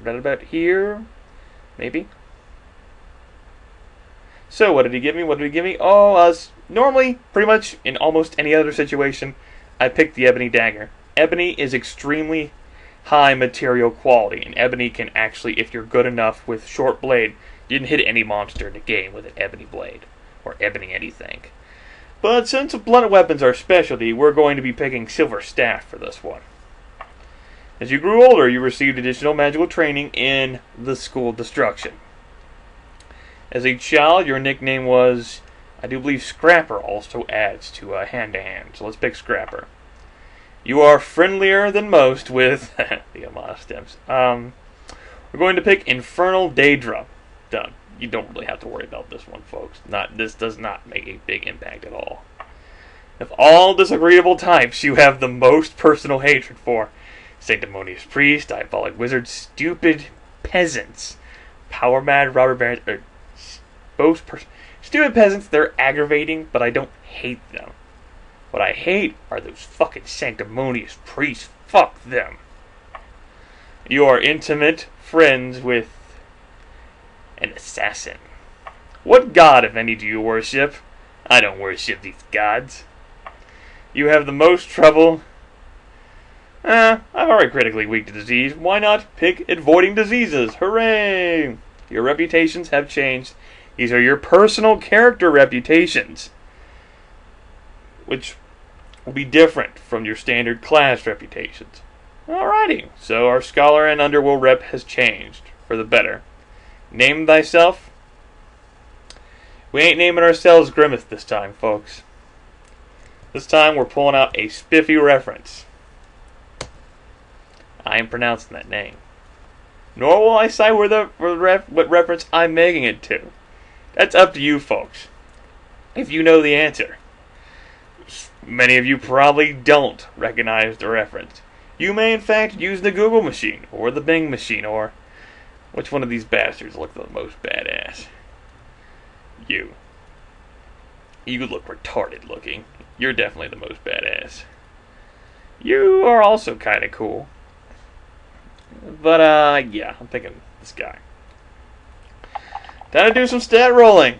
about here, maybe. So what did he give me? What did he give me? Oh, normally, pretty much in almost any other situation, I pick the ebony dagger. Ebony is extremely high material quality, and ebony can actually, if you're good enough with short blade, you can hit any monster in the game with an ebony blade, or ebony anything. But since blunt weapons are specialty, we're going to be picking silver staff for this one. As you grew older, you received additional magical training in the School of Destruction. As a child, your nickname was, I do believe Scrapper also adds to hand-to-hand, so let's pick Scrapper. You are friendlier than most with the Amada stems. We're going to pick Infernal Daedra. Done. You don't really have to worry about this one, folks. This does not make a big impact at all. Of all disagreeable types, you have the most personal hatred for sanctimonious priests, diabolic wizards, stupid peasants, power-mad robber barons, or stupid peasants. They're aggravating, but I don't hate them. What I hate are those fucking sanctimonious priests. Fuck them. You are intimate friends with an assassin. What god, if any, do you worship? I don't worship these gods. You have the most trouble. I'm already critically weak to disease. Why not pick avoiding diseases? Hooray! Your reputations have changed. These are your personal character reputations, which will be different from your standard class reputations. Alrighty, so our Scholar and Underworld rep has changed for the better. Name thyself. We ain't naming ourselves Grimith this time, folks. This time we're pulling out a spiffy reference. I am pronouncing that name. Nor will I cite what reference I'm making it to. That's up to you folks, if you know the answer. Many of you probably don't recognize the reference. You may in fact use the Google machine, or the Bing machine, or which one of these bastards look the most badass? You. You look retarded looking. You're definitely the most badass. You are also kind of cool. But, yeah, I'm thinking this guy. Time to do some stat rolling.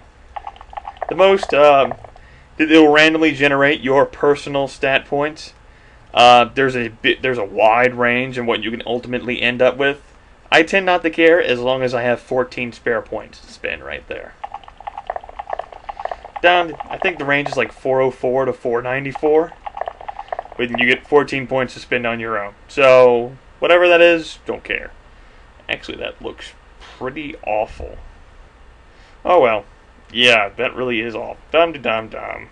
It'll randomly generate your personal stat points. There's a wide range in what you can ultimately end up with. I tend not to care as long as I have 14 spare points to spend right there. I think the range is like 404 to 494. But you get 14 points to spend on your own. So, whatever that is, don't care. Actually, that looks pretty awful. Oh well. Yeah, that really is awful. Dum-de-dum-dum.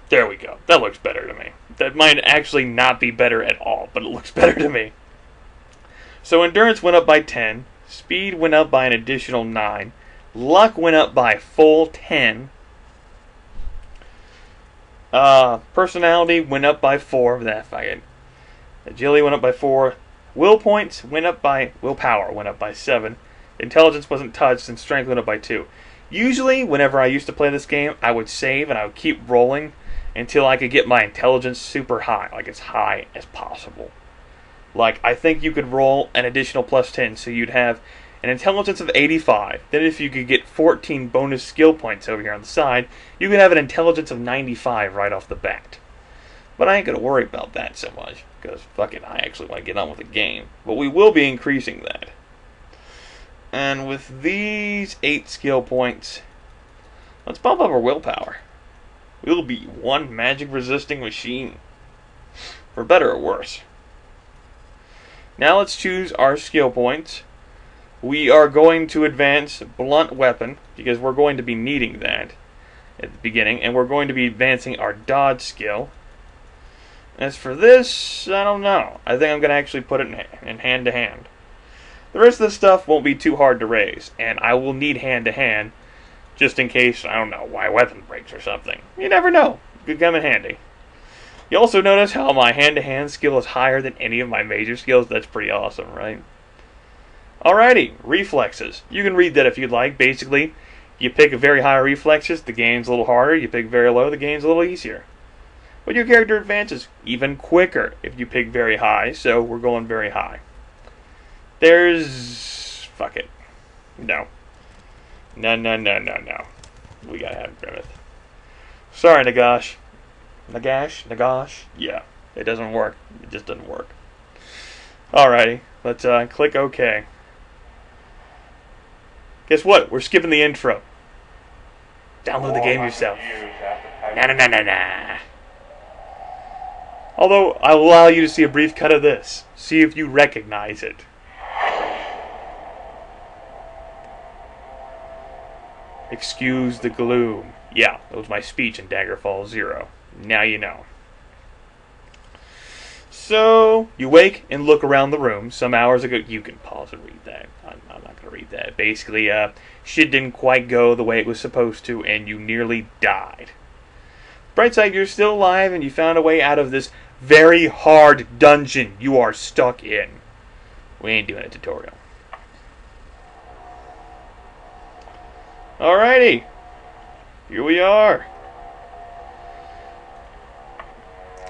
There we go. That looks better to me. That might actually not be better at all, but it looks better to me. So endurance went up by 10. Speed went up by an additional 9. Luck went up by full 10. Personality went up by 4. Agility went up by 4. Willpower went up by 7. Intelligence wasn't touched, and strength went up by 2. Usually, whenever I used to play this game, I would save and I would keep rolling until I could get my intelligence super high, like as high as possible. Like, I think you could roll an additional plus 10, so you'd have an intelligence of 85. Then if you could get 14 bonus skill points over here on the side, you could have an intelligence of 95 right off the bat. But I ain't going to worry about that so much, because fuck it, I actually want to get on with the game. But we will be increasing that. And with these 8 skill points, let's bump up our willpower. We'll be one magic resisting machine. For better or worse. Now let's choose our skill points. We are going to advance blunt weapon, because we're going to be needing that at the beginning. And we're going to be advancing our dodge skill. As for this, I don't know. I think I'm going to actually put it in hand-to-hand. The rest of this stuff won't be too hard to raise, and I will need hand-to-hand, just in case, I don't know, my weapon breaks or something. You never know. Could come in handy. You also notice how my hand-to-hand skill is higher than any of my major skills? That's pretty awesome, right? Alrighty, reflexes. You can read that if you'd like. Basically, you pick very high reflexes, the game's a little harder. You pick very low, the game's a little easier. But your character advances even quicker if you pick very high, so we're going very high. There's... fuck it. No. No. We gotta have Grimith. Sorry, Nagash. Nagash? Yeah. It doesn't work. It just doesn't work. Alrighty. Let's click OK. Guess what? We're skipping the intro. Download the game yourself. Nah. Although, I'll allow you to see a brief cut of this. See if you recognize it. Excuse the gloom. Yeah, that was my speech in Daggerfall 0. Now you know. So, you wake and look around the room. Some hours ago, you can pause and read that. I'm not going to read that. Basically, shit didn't quite go the way it was supposed to, and you nearly died. Bright side, you're still alive, and you found a way out of this very hard dungeon you are stuck in. We ain't doing a tutorial. Alrighty. Here we are.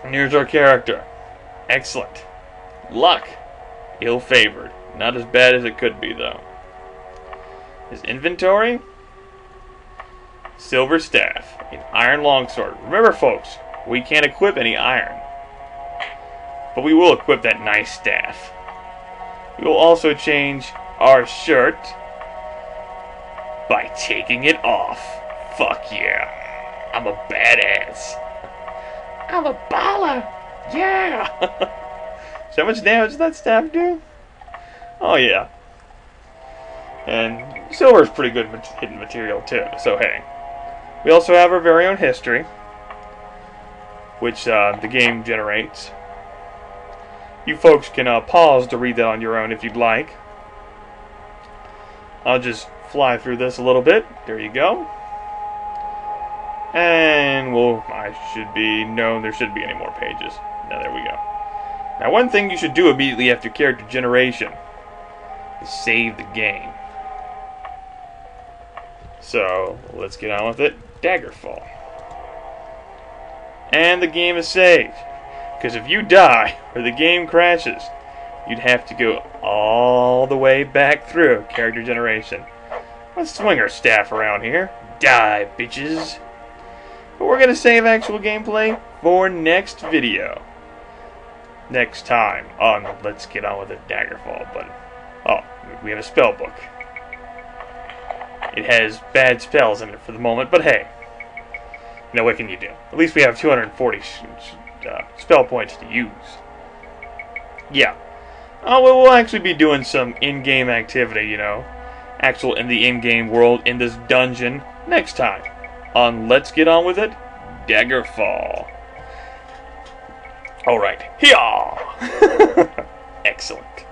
And here's our character. Excellent. Luck. Ill-favored. Not as bad as it could be, though. His inventory. Silver staff. An iron longsword. Remember, folks, we can't equip any iron. But we will equip that nice staff. We will also change our shirt by taking it off. Fuck yeah. I'm a badass. I'm a baller. Yeah. So how much damage does that staff do? Oh yeah. And silver's pretty good hidden material too, so hey. We also have our very own history, which the game generates. You folks can pause to read that on your own if you'd like. I'll just fly through this a little bit. There you go. And there shouldn't be any more pages. Now there we go. Now one thing you should do immediately after character generation is save the game. So let's get on with it. Daggerfall. And the game is saved. Because if you die or the game crashes, you'd have to go all the way back through character generation. Let's swing our staff around here. Die, bitches. But we're going to save actual gameplay for next video. Next time on Let's Get On With It Daggerfall. But, we have a spell book. It has bad spells in it for the moment, but hey. What can you do? At least we have 240 spell points to use. Yeah. We'll actually be doing some in-game activity, actual in the in-game world, in this dungeon, next time on Let's Get On With It Daggerfall. Alright. Hiya! Excellent.